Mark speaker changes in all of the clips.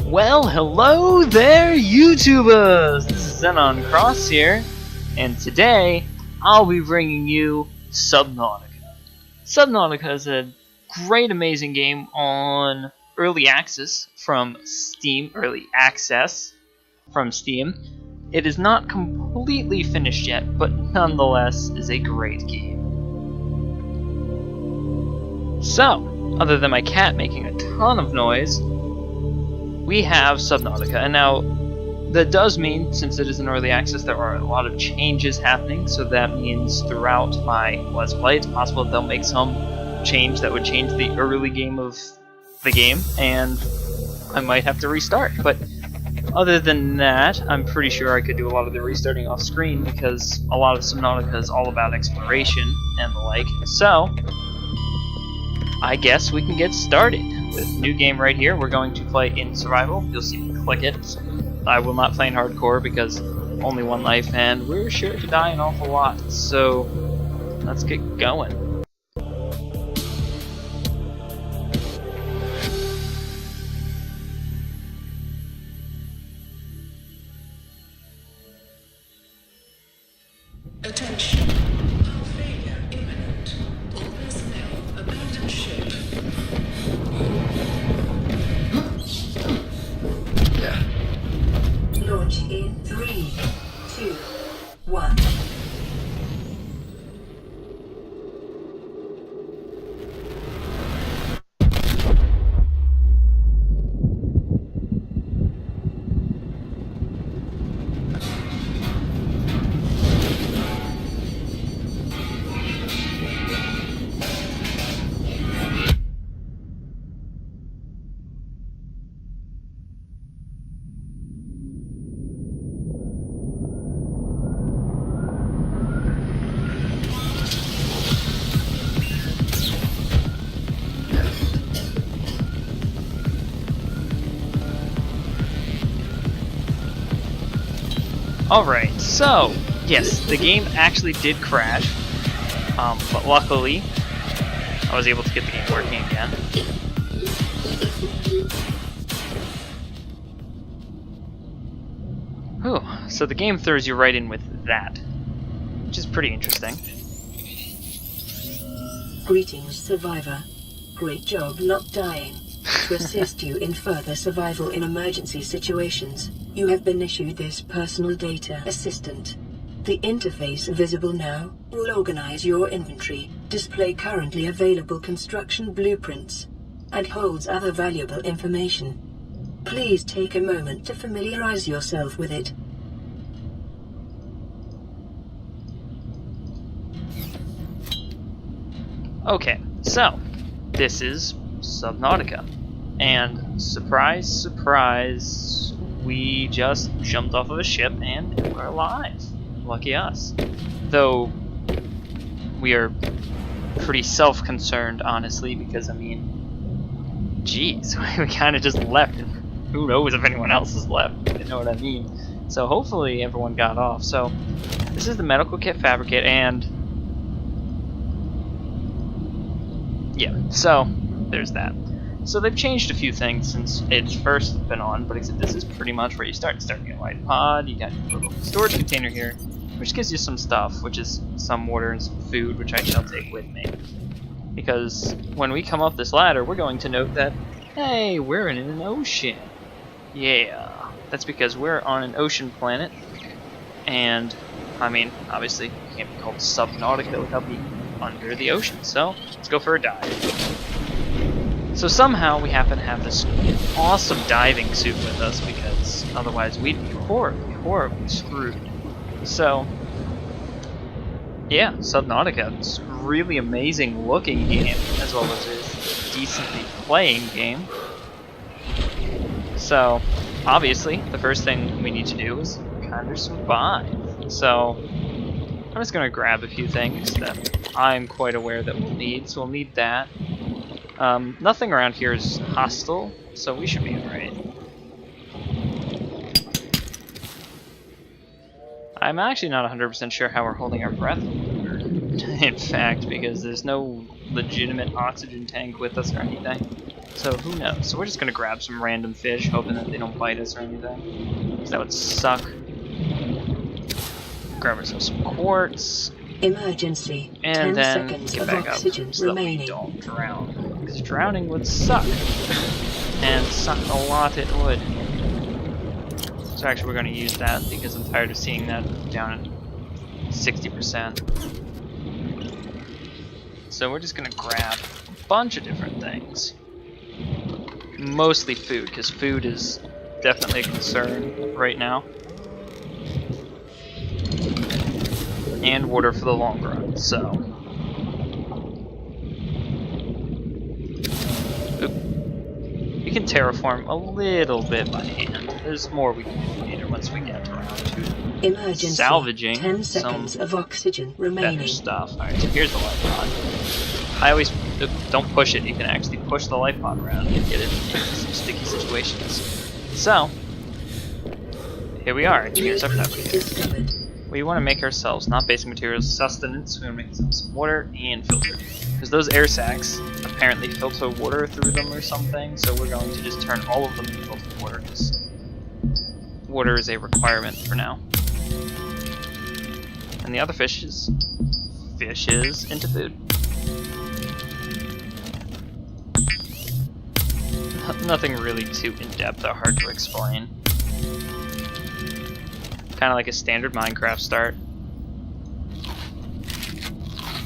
Speaker 1: Well, hello there, YouTubers! This is Xenon Cross here, and today I'll be bringing you Subnautica. Subnautica is a great, amazing game on early access from Steam. It is not completely finished yet, but nonetheless is a great game. So, other than my cat making a ton of noise, we have Subnautica, and now that does mean, since it is in early access, there are a lot of changes happening, so that means throughout my Let's Play, it's possible that they'll make some change that would change the early game of the game, and I might have to restart. But other than that, I'm pretty sure I could do a lot of the restarting off screen, because a lot of Subnautica is all about exploration and the like. So, I guess we can get started with a new game right here. We're going to play in survival. You'll see me click it. I will not play in hardcore because only one life, and we're sure to die an awful lot. So let's get going.
Speaker 2: Attention. Hull failure imminent. All personnel abandon ship. Launch in 3, 2, 1.
Speaker 1: Alright, so, yes, the game actually did crash, but luckily, I was able to get the game working again. Whew, so the game throws you right in with that, which is pretty interesting.
Speaker 2: Greetings, survivor. Great job not dying. To assist you in further survival in emergency situations, you have been issued this personal data assistant. The interface visible now will organize your inventory, display currently available construction blueprints, and holds other valuable information. Please take a moment to familiarize yourself with it.
Speaker 1: Okay, so, this is Subnautica. And surprise, surprise, we just jumped off of a ship and we're alive. Lucky us. Though, we are pretty self-concerned, honestly, because, I mean, geez, we kind of just left, and who knows if anyone else is left, you know what I mean? So hopefully everyone got off. So, this is the medical kit fabricate, and yeah, so there's that. So they've changed a few things since it's first been on, but except this is pretty much where you start. Starting a light pod, you got your little storage container here, which gives you some stuff, which is some water and some food, which I shall take with me. Because when we come up this ladder, we're going to note that, hey, we're in an ocean. Yeah, that's because we're on an ocean planet, and, I mean, obviously, it can't be called Subnautica without being under the ocean, so let's go for a dive. So somehow we happen to have this awesome diving suit with us, because otherwise we'd be horribly screwed. So, yeah, Subnautica. It's a really amazing looking game, as well as a decently playing game. So, obviously, the first thing we need to do is kind of survive. So, I'm just going to grab a few things that I'm quite aware that we'll need. So we'll need that. Nothing around here is hostile, so we should be alright. I'm actually not 100% sure how we're holding our breath, in fact, because there's no legitimate oxygen tank with us or anything. So who knows? So we're just gonna grab some random fish, hoping that they don't bite us or anything, because that would suck. Grab ourselves some quartz.
Speaker 2: Emergency.
Speaker 1: And
Speaker 2: 10
Speaker 1: then
Speaker 2: seconds
Speaker 1: get
Speaker 2: of
Speaker 1: back
Speaker 2: oxygen
Speaker 1: up so that we
Speaker 2: remaining.
Speaker 1: don't drown. Because drowning would suck. And suck a lot it would. So actually we're going to use that because I'm tired of seeing that down at 60%. So we're just going to grab a bunch of different things. Mostly food, because food is definitely a concern right now. And water for the long run, so. Oop. We can terraform a little bit by hand. There's more we can do later once we get around to
Speaker 2: Emergency.
Speaker 1: salvaging
Speaker 2: 10 seconds
Speaker 1: some
Speaker 2: of oxygen
Speaker 1: better
Speaker 2: remaining.
Speaker 1: stuff. Alright, so here's the life pod. I always don't push it. You can actually push the life pod around and get it into some sticky situations. So, here we are. Here's our fabricator.
Speaker 2: Discovered.
Speaker 1: We want to make ourselves, not basic materials, sustenance. We want to make ourselves some water and filter. Because those air sacs apparently filter water through them or something, so we're going to just turn all of them into filtered water, because water is a requirement for now. And the other fishes into food. Nothing really too in-depth or hard to explain. Kind of like a standard Minecraft start.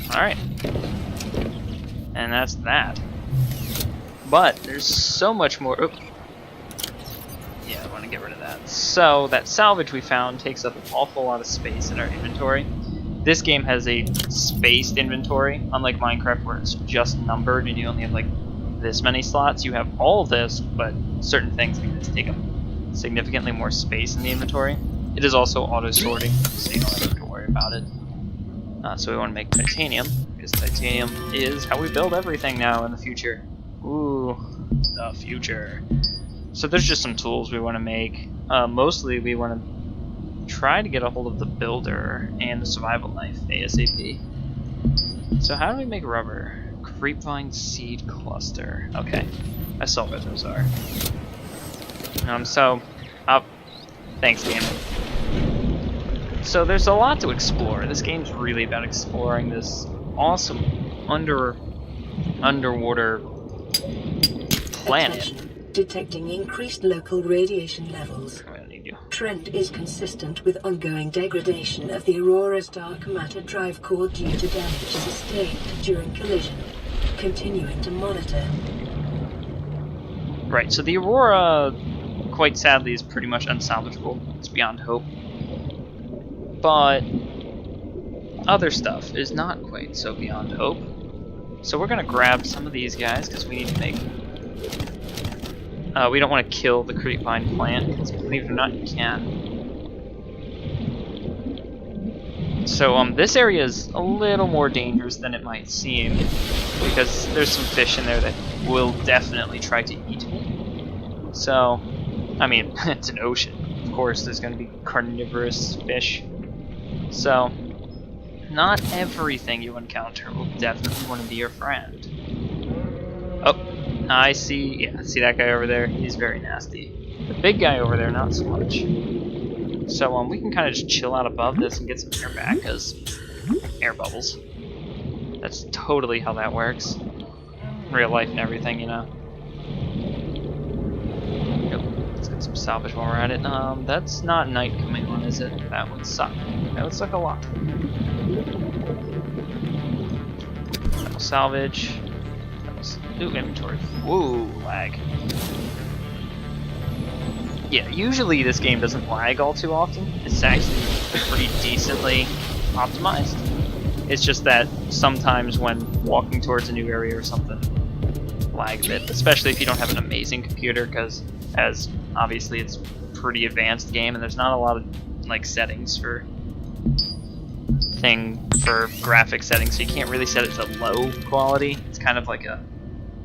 Speaker 1: Alright. And that's that. But there's so much more. Oops. Yeah, I want to get rid of that. So, that salvage we found takes up an awful lot of space in our inventory. This game has a spaced inventory, unlike Minecraft where it's just numbered and you only have like this many slots. You have all this, but certain things like this take up significantly more space in the inventory. It is also auto-sorting, so you don't have to worry about it. So we want to make titanium, because titanium is how we build everything now in the future. Ooh, the future. So there's just some tools we want to make. Mostly we want to try to get a hold of the builder and the survival knife ASAP. So how do we make rubber? Creepvine seed cluster. Okay, I saw where those are. Thanks, game. So there's a lot to explore. This game's really about exploring this awesome underwater planet.
Speaker 2: Attention. Detecting increased local radiation levels.
Speaker 1: I don't need you.
Speaker 2: Trend is consistent with ongoing degradation of the Aurora's dark matter drive core due to damage sustained during collision. Continuing to monitor.
Speaker 1: Right, so the Aurora, quite sadly, is pretty much unsalvageable. It's beyond hope. But other stuff is not quite so beyond hope. So we're gonna grab some of these guys because we need to make. We don't want to kill the creepvine plant because, believe it or not, you can. So this area is a little more dangerous than it might seem because there's some fish in there that will definitely try to eat me. So, I mean, it's an ocean. Of course, there's going to be carnivorous fish. So, not everything you encounter will definitely want to be your friend. Oh, I see. Yeah, see that guy over there? He's very nasty. The big guy over there, not so much. So, we can kind of just chill out above this and get some air back, because air bubbles. That's totally how that works. Real life and everything, you know. Let's get some salvage while we're at it. That's not night coming on, is it? That would suck. That would suck a lot. That'll salvage. Ooh, inventory. Whoa, lag. Yeah, usually this game doesn't lag all too often. It's actually pretty decently optimized. It's just that sometimes when walking towards a new area or something, lag a bit, especially if you don't have an amazing computer, because as obviously it's a pretty advanced game and there's not a lot of like settings for graphic settings, so you can't really set it to low quality. It's kind of like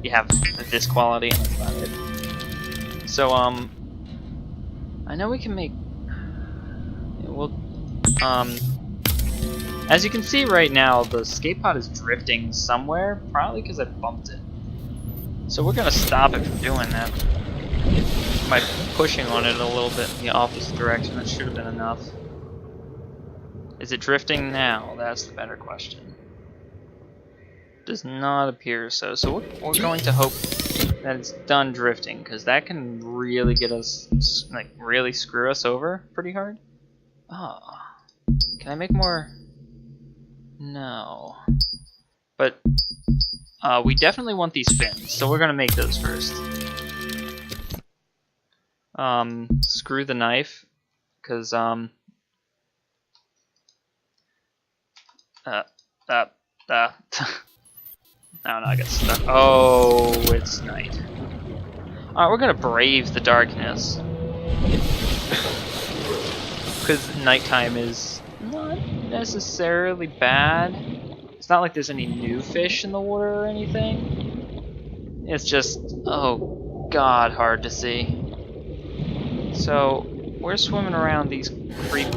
Speaker 1: you have this quality and that's about it. So I know we can make as you can see right now, the escape pod is drifting somewhere, probably because I bumped it. So we're gonna stop it from doing that by pushing on it a little bit in the opposite direction. That should have been enough. Is it drifting now? That's the better question. Does not appear so. So we're going to hope that it's done drifting, because that can really get us, like, really screw us over pretty hard. Oh. Can I make more? No. But we definitely want these fins, so we're gonna make those first. Screw the knife, because no, I got stuck. Oh, it's night. Alright, we're gonna brave the darkness, because nighttime is not necessarily bad. It's not like there's any new fish in the water or anything. It's just, oh god, hard to see. So, we're swimming around these creep...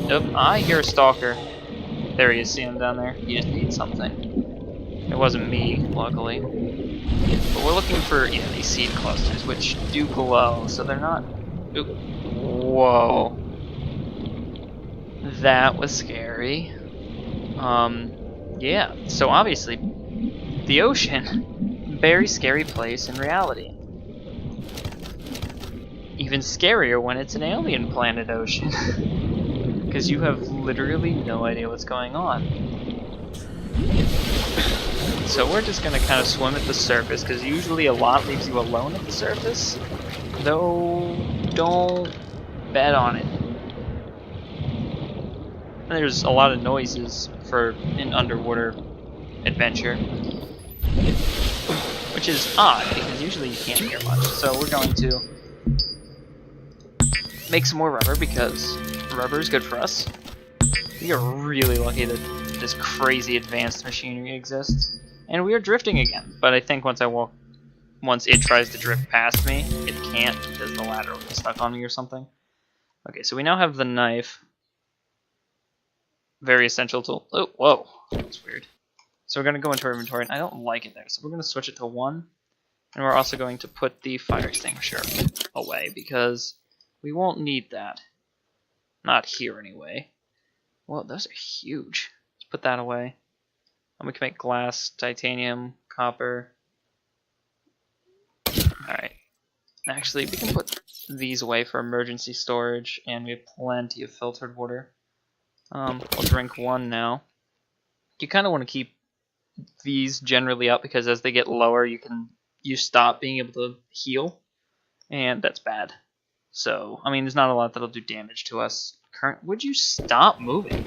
Speaker 1: Oh, I hear a stalker. There he is, see him down there? He just needs something. It wasn't me, luckily. But we're looking for, yeah, these seed clusters, which do glow, so they're not... Oop. Whoa. That was scary. Yeah, so obviously, the ocean, very scary place in reality. Even scarier when it's an alien planet ocean, because you have literally no idea what's going on. So we're just gonna kind of swim at the surface, because usually a lot leaves you alone at the surface, though don't bet on it. And there's a lot of noises for an underwater adventure, which is odd because usually you can't hear much. So we're going to make some more rubber because rubber is good for us. We are really lucky that this crazy advanced machinery exists, and we are drifting again. But I think once it tries to drift past me, it can't because the ladder will be stuck on me or something. Okay, so we now have the knife. Very essential tool. Oh, whoa, that's weird. So we're going to go into our inventory, and I don't like it there, so we're going to switch it to 1. And we're also going to put the fire extinguisher away, because we won't need that. Not here, anyway. Well, those are huge. Let's put that away. And we can make glass, titanium, copper. Alright. Actually, we can put these away for emergency storage, and we have plenty of filtered water. We'll drink 1 now. You kind of want to keep these generally up because as they get lower, you stop being able to heal, and that's bad. So, I mean, there's not a lot that'll do damage to us. Would you stop moving?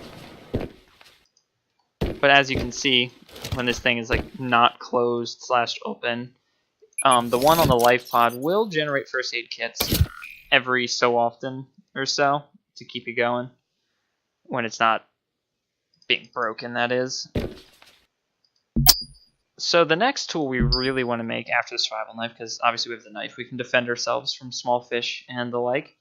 Speaker 1: But as you can see, when this thing is like not closed / open, the one on the life pod will generate first aid kits every so often or so to keep you going. When it's not being broken, that is. So the next tool we really want to make after the survival knife, because obviously we have the knife, we can defend ourselves from small fish and the like,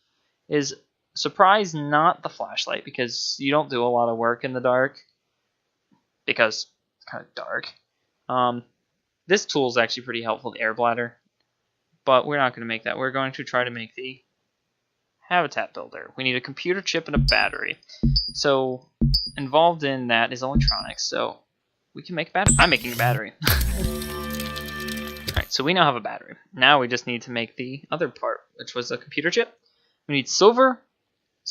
Speaker 1: is surprise not the flashlight, because you don't do a lot of work in the dark, because it's kind of dark. This tool is actually pretty helpful, the air bladder, but we're not going to make that. We're going to try to make the habitat builder. We need a computer chip and a battery. So involved in that is electronics, so we can make a battery. I'm making a battery. Alright, so we now have a battery. Now we just need to make the other part, which was a computer chip. We need silver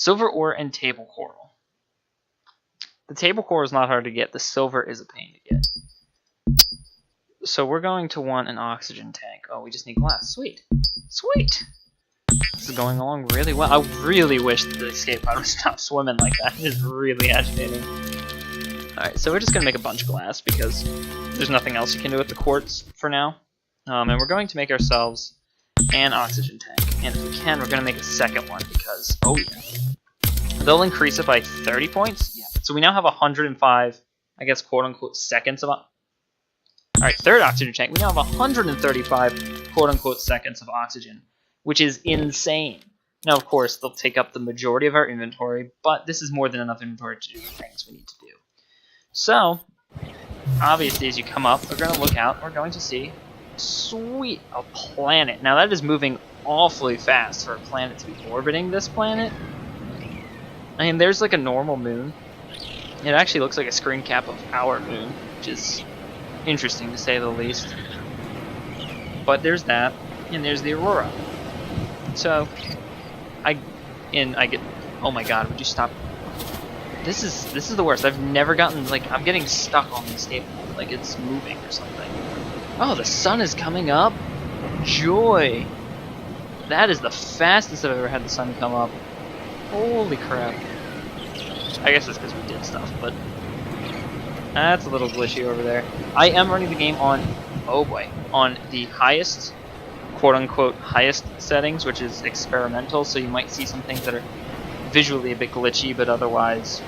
Speaker 1: ore, and table coral. The table coral is not hard to get. The silver is a pain to get. So we're going to want an oxygen tank. Oh, we just need glass. Sweet. Sweet! This is going along really well. I really wish that the escape pod would stop swimming like that. It is really agitating. Alright, so we're just going to make a bunch of glass because there's nothing else you can do with the quartz for now. And we're going to make ourselves an oxygen tank. And if we can, we're going to make a second one because, oh yeah. They'll increase it by 30 points. Yeah. So we now have 105, I guess, quote-unquote, seconds of... Alright, third oxygen tank. We now have 135, quote-unquote, seconds of oxygen, which is insane. Now, of course, they'll take up the majority of our inventory, but this is more than enough inventory to do the things we need to do. So, obviously, as you come up, we're going to look out, we're going to see Sweet, a planet. Now that is moving awfully fast for a planet to be orbiting this planet. I mean, there's like a normal moon. It actually looks like a screen cap of our moon, which is interesting to say the least. But there's that, and there's the aurora. So, I get. Oh my God! Would you stop? This is the worst. I've never gotten like I'm getting stuck on this table, like it's moving or something. Oh, the sun is coming up. Joy. That is the fastest I've ever had the sun come up. Holy crap. I guess it's because we did stuff, but that's a little glitchy over there. I am running the game on, oh boy, on the highest, quote-unquote, highest settings, which is experimental, so you might see some things that are visually a bit glitchy, but otherwise,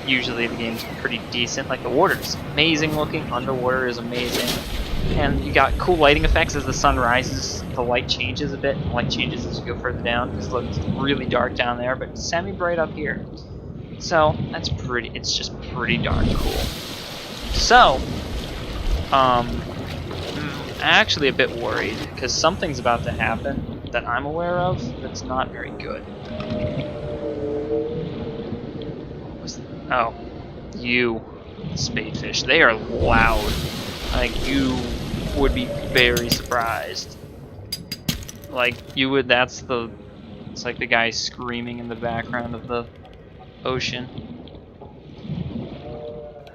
Speaker 1: usually the game's pretty decent. Like the water is amazing looking, underwater is amazing, and you got cool lighting effects as the sun rises. The light changes a bit, and the light changes as you go further down, because it looks really dark down there, but semi-bright up here. So, that's pretty, it's just pretty darn cool. So, I'm actually a bit worried, because something's about to happen that I'm aware of that's not very good. Oh, you spadefish. They are loud. Like, you would be very surprised. Like, you would, it's like the guy screaming in the background of the ocean.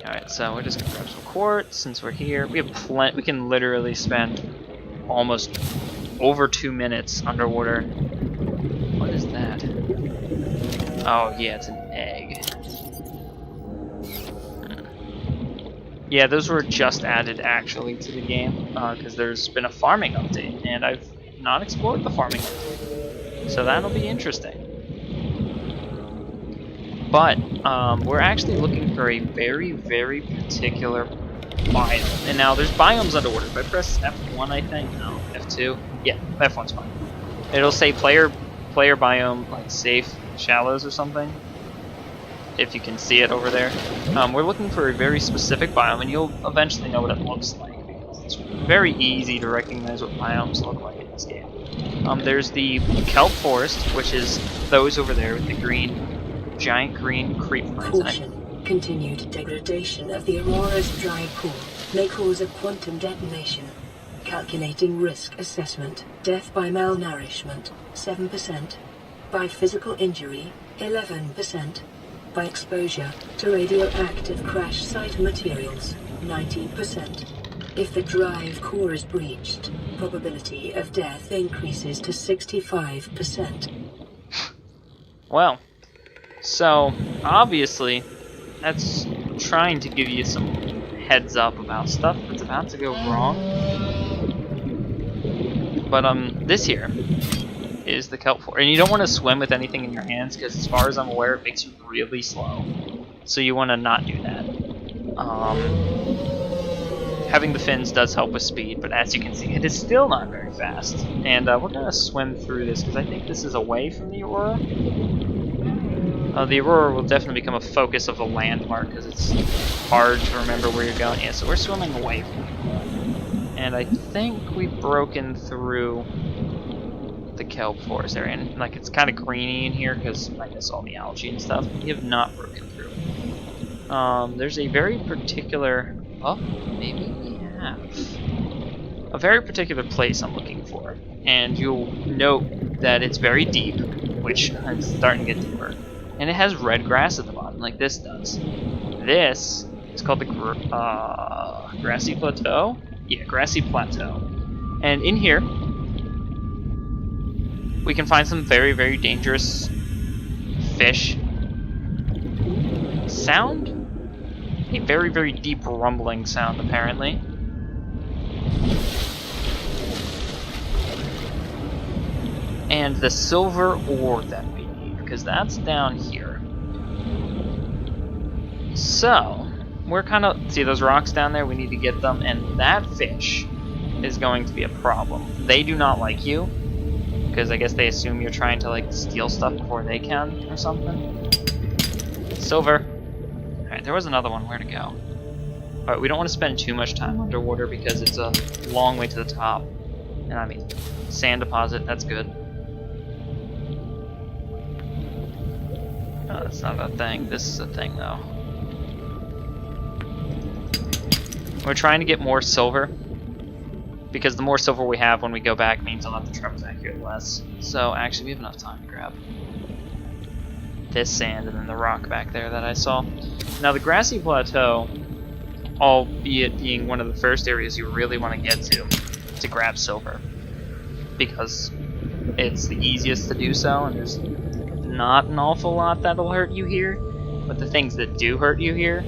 Speaker 1: Alright, so we're just gonna grab some quartz since we're here. We have we can literally spend almost over 2 minutes underwater. What is that? Oh yeah, it's an egg. Yeah, those were just added actually to the game because there's been a farming update, and I've not explored the farming update, so that'll be interesting. But we're actually looking for a very, very particular biome. And now there's biomes underwater. If I press F1, I think, no, F2, yeah, F1's fine. It'll say player biome, like safe shallows or something, if you can see it over there. We're looking for a very specific biome, and you'll eventually know what it looks like, because it's very easy to recognize what biomes look like in this game. There's the kelp forest, which is those over there with the green, giant green creep vines.
Speaker 2: Caution. Continued degradation of the Aurora's dry pool may cause a quantum detonation. Calculating risk assessment. Death by malnourishment, 7%. By physical injury, 11%. By exposure to radioactive crash site materials, 19%. If the drive core is breached, probability of death increases to 65%.
Speaker 1: Well, so obviously that's trying to give you some heads up about stuff that's about to go wrong. But this here is the kelp forest, and you don't want to swim with anything in your hands because, as far as I'm aware, it makes you really slow. So you want to not do that. Having the fins does help with speed, but as you can see, it is still not very fast. And we're gonna swim through this because I think this is away from the Aurora. The Aurora will definitely become a focus of the landmark because it's hard to remember where you're going. Yeah, so we're swimming away from it. And I think we've broken through the kelp forest area, and like it's kind of greeny in here because I miss all the algae and stuff. We have not broken through. There's a very particular, oh, maybe we have a very particular place I'm looking for, and you'll note that it's very deep, which I'm starting to get deeper, and it has red grass at the bottom, like this does. This is called the grassy plateau. Yeah, grassy plateau, and in here we can find some very, very dangerous fish. Sound? A very, very deep rumbling sound, apparently. And the silver ore that we need, because that's down here. So, we're kind of... See those rocks down there? We need to get them, and that fish is going to be a problem. They do not like you, because I guess they assume you're trying to like steal stuff before they can or something. Silver. Alright, there was another one. Where to go? Alright, we don't want to spend too much time underwater because it's a long way to the top. And I mean, sand deposit, that's good. Oh, that's not a thing. This is a thing, though. We're trying to get more silver, because the more silver we have when we go back means I'll have to travel back here less. So, actually, we have enough time to grab this sand and then the rock back there that I saw. Now, the grassy plateau, albeit being one of the first areas you really want to get to grab silver, because it's the easiest to do so, and there's not an awful lot that'll hurt you here, but the things that do hurt you here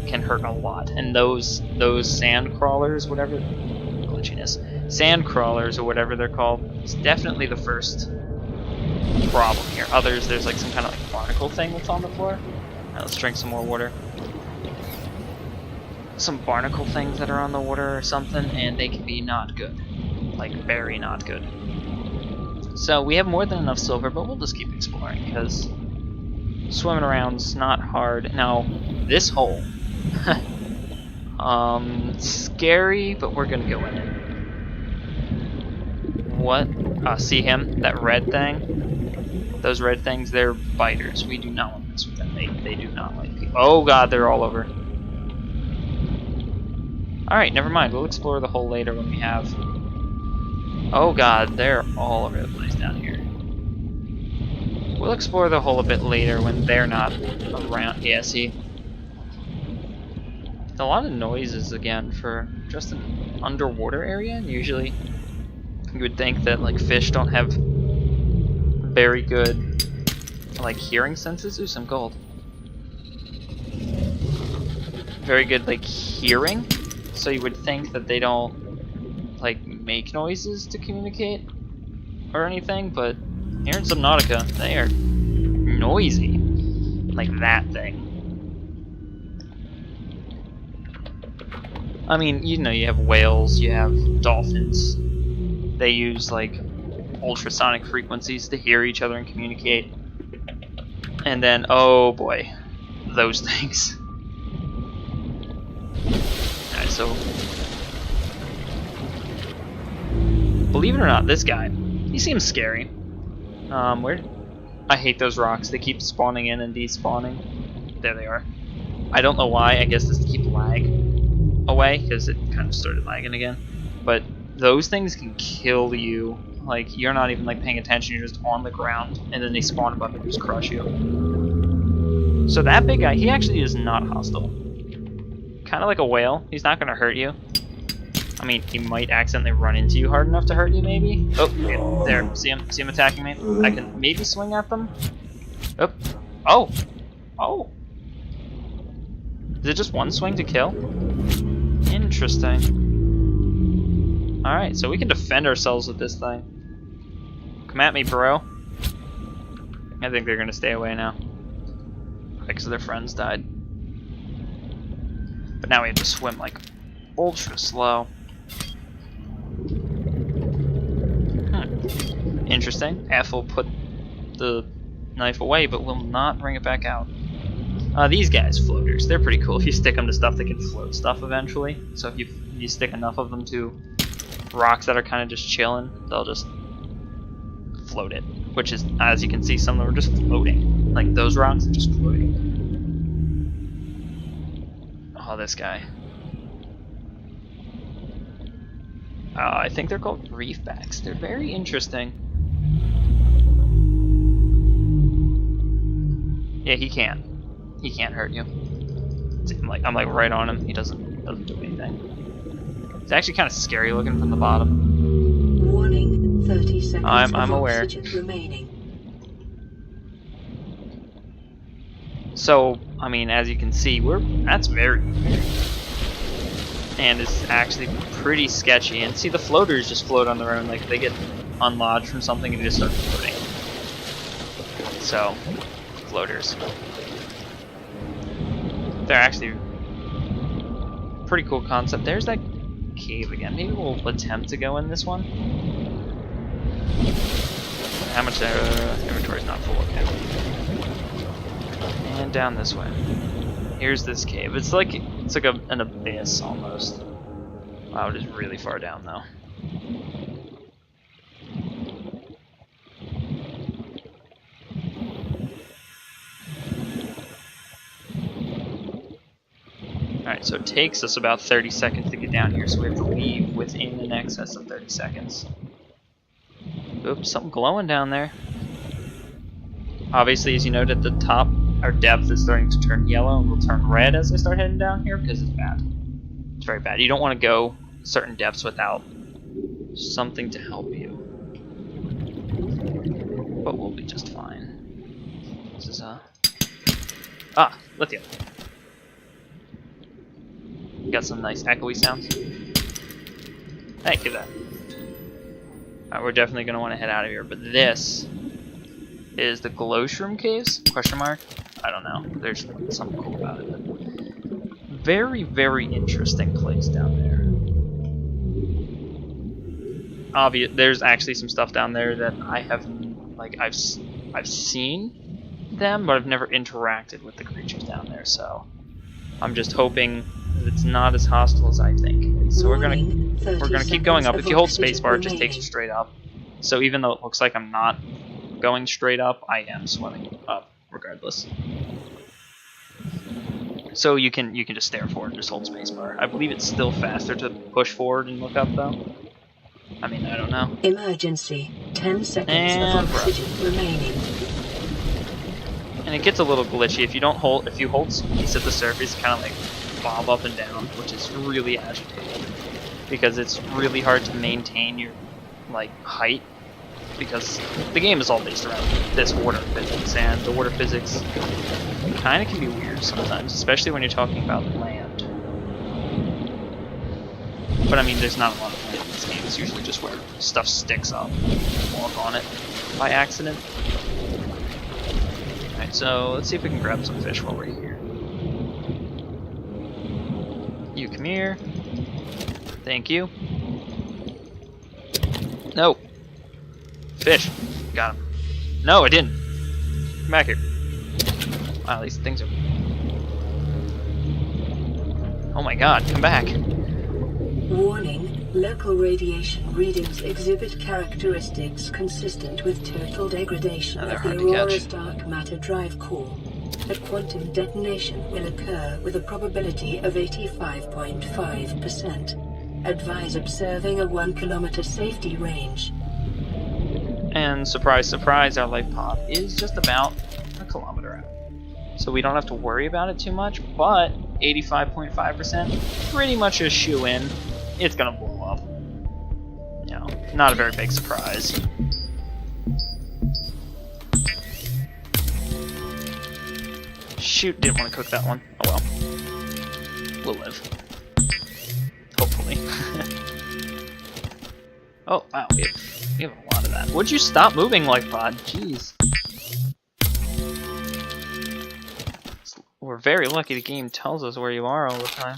Speaker 1: can hurt a lot, and those sand crawlers, whatever, glitchiness, sand crawlers or whatever they're called, is definitely the first problem here. Others, there's like some kind of like barnacle thing that's on the floor. Alright, let's drink some more water. Some barnacle things that are on the water or something, and they can be not good. Like, very not good. So, we have more than enough silver, but we'll just keep exploring, because swimming around's not hard. Now, this hole. Scary, but we're gonna go in it. What? See him? That red thing? Those red things, they're biters. We do not want to mess with them. They do not like people. Oh god, they're all over. Alright, never mind. We'll explore the hole later when we have... Oh god, they're all over the place down here. We'll explore the hole a bit later when they're not around. Yeah, see? A lot of noises again for just an underwater area. And usually you would think that like fish don't have very good like hearing senses. Ooh, some gold. Very good like hearing. So you would think that they don't like make noises to communicate or anything, but here in Subnautica, they are noisy. Like that thing. I mean, you know, you have whales, you have dolphins. They use like ultrasonic frequencies to hear each other and communicate. And then, oh boy, those things. Alright, so believe it or not, this guy, he seems scary. Where? I hate those rocks. They keep spawning in and despawning. There they are. I don't know why. I guess just to keep lag away, because it kind of started lagging again. But those things can kill you. Like, you're not even like paying attention. You're just on the ground, and then they spawn above and just crush you. So that big guy, he actually is not hostile. Kind of like a whale. He's not gonna hurt you. I mean, he might accidentally run into you hard enough to hurt you, maybe. Oh, yeah, there. See him? See him attacking me? I can maybe swing at them. Oh. Oh. Oh. Is it just one swing to kill? Interesting. Alright, so we can defend ourselves with this thing. Come at me, bro. I think they're gonna stay away now. Because their friends died. But now we have to swim like ultra slow. Interesting. F will put the knife away, but will not bring it back out. These guys, floaters, they're pretty cool. If you stick them to stuff, they can float stuff eventually. So if you stick enough of them to rocks that are kind of just chilling, they'll just float it. Which is, as you can see, some of them are just floating. Like those rocks are just floating. Oh, this guy. I think they're called reefbacks. They're very interesting. Yeah, he can't. He can't hurt you. I'm like right on him. He doesn't do anything. It's actually kind of scary looking from the bottom.
Speaker 2: Warning, 30 seconds
Speaker 1: I'm aware.
Speaker 2: Remaining.
Speaker 1: So, I mean, as you can see, that's very and it's actually pretty sketchy. And see, the floaters just float on their own, like they get unlodged from something and just start floating. So, floaters. They're actually pretty cool concept. There's that cave again. Maybe we'll attempt to go in this one. How much inventory's not full? Okay. And down this way. Here's this cave. It's like an abyss almost. Wow, it is really far down though. Alright, so it takes us about 30 seconds to get down here, so we have to leave within an excess of 30 seconds. Oops, something glowing down there. Obviously, as you note at the top, our depth is starting to turn yellow and will turn red as I start heading down here because it's bad. It's very bad. You don't want to go certain depths without something to help you. But we'll be just fine. This is lithium. Got some nice echoey sounds. Hey, give that. Alright, we're definitely going to want to head out of here, but this is the Glowshroom Caves? Question mark? I don't know. There's something cool about it. Very, very interesting place down there. There's actually some stuff down there that I haven't, like, I've seen them, but I've never interacted with the creatures down there, so I'm just hoping that it's not as hostile as I think. So we're gonna keep going up. If you hold spacebar, it just takes you straight up. So even though it looks like I'm not going straight up, I am swimming up regardless. So you can just stare forward, just hold spacebar. I believe it's still faster to push forward and look up though. I mean, I don't know.
Speaker 2: Emergency. 10 seconds of oxygen remaining.
Speaker 1: And it gets a little glitchy if you hold space at the surface, kind of like bob up and down, which is really agitating because it's really hard to maintain your like height because the game is all based around this water physics, and the water physics kind of can be weird sometimes, especially when you're talking about land. But I mean, there's not a lot of land in this game. It's usually just where stuff sticks up and you walk on it by accident. Alright, so let's see if we can grab some fish while we're here. You come here. Thank you. No. Fish. Got him. No, I didn't. Come back here. Wow, these things are... Oh my god, come back.
Speaker 2: Warning, local radiation readings exhibit characteristics consistent with total degradation of the Aurora's dark matter drive core. A quantum detonation will occur with a probability of 85.5%. Advise observing a 1 kilometer safety range.
Speaker 1: And surprise, surprise, our life pod is just about a kilometer out. So we don't have to worry about it too much, but 85.5%, pretty much a shoe-in. It's gonna blow up. You know, not a very big surprise. Shoot, didn't want to cook that one. Oh well. We'll live. Hopefully. Oh, wow, we have a lot of that. Would you stop moving, like pod? Jeez. We're very lucky the game tells us where you are all the time.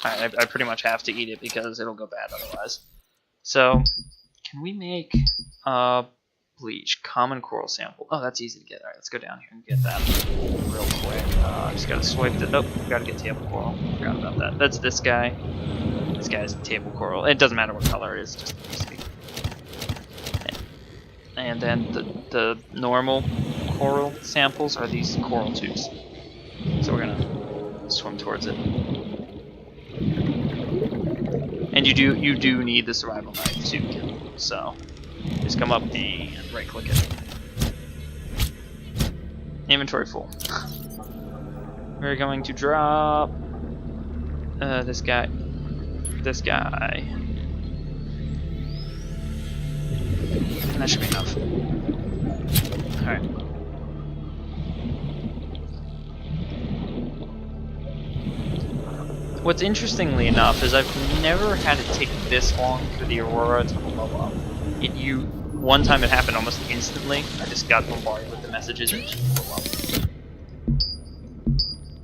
Speaker 1: Alright, I pretty much have to eat it because it'll go bad otherwise. So, can we make bleach, common coral sample? Oh, that's easy to get. Alright, let's go down here and get that real quick. Just gotta swipe it. Oh, gotta get table coral. Forgot about that. That's this guy. This guy's table coral. It doesn't matter what color it is, just easy. And then the normal coral samples are these coral tubes. So we're gonna swim towards it. And you do need the survival knife to kill. So just come up and right click it. Inventory full. We're going to drop this guy. This guy. And that should be enough. Alright. What's interestingly enough is I've never had it take this long for the Aurora to blow up. One time it happened almost instantly. I just got bombarded with the messages and it just blew up.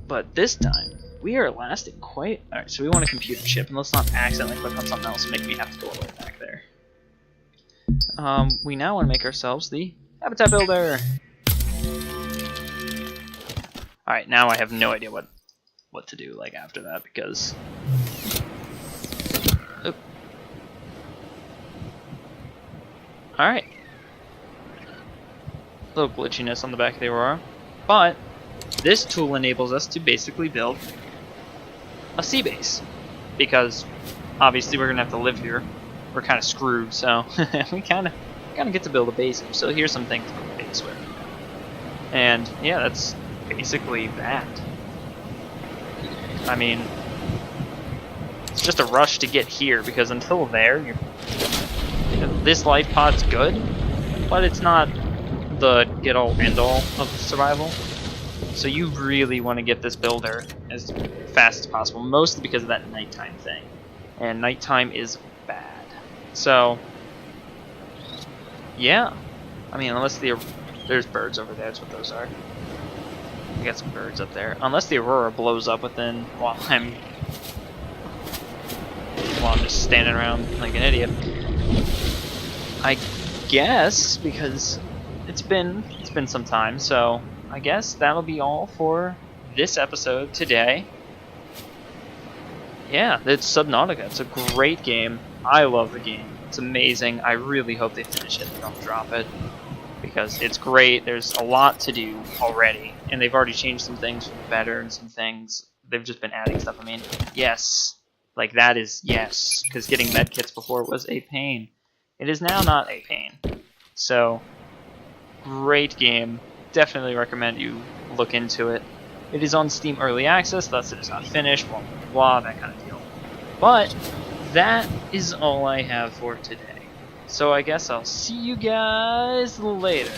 Speaker 1: But this time, we are lasting quite... Alright, so we want a computer chip, and let's not accidentally click on something else and make me have to go all the way back there. We now want to make ourselves the Habitat builder! Alright, now I have no idea what to do like after that because... Oop. Alright. A little glitchiness on the back of the Aurora. But this tool enables us to basically build a sea base. Because obviously we're gonna have to live here. We're kind of screwed, so we kind of get to build a base here. So here's some things to build a base with. And yeah, that's basically that. I mean, it's just a rush to get here because until there, this life pod's good, but it's not the get-all end-all of survival. So you really want to get this builder as fast as possible, mostly because of that nighttime thing. And nighttime is bad. So, yeah. I mean, unless there's birds over there, that's what those are. We got some birds up there. Unless the Aurora blows up within while I'm just standing around like an idiot. I guess because it's been some time, so I guess that'll be all for this episode today. Yeah, it's Subnautica. It's a great game. I love the game. It's amazing. I really hope they finish it and don't drop it. Because it's great. There's a lot to do already. And they've already changed some things for the better and some things. They've just been adding stuff. I mean, yes. Like, that is yes. Because getting medkits before was a pain. It is now not a pain. So, great game. Definitely recommend you look into it. It is on Steam Early Access, thus it is not finished, blah, blah, blah, that kind of deal. But that is all I have for today. So I guess I'll see you guys later.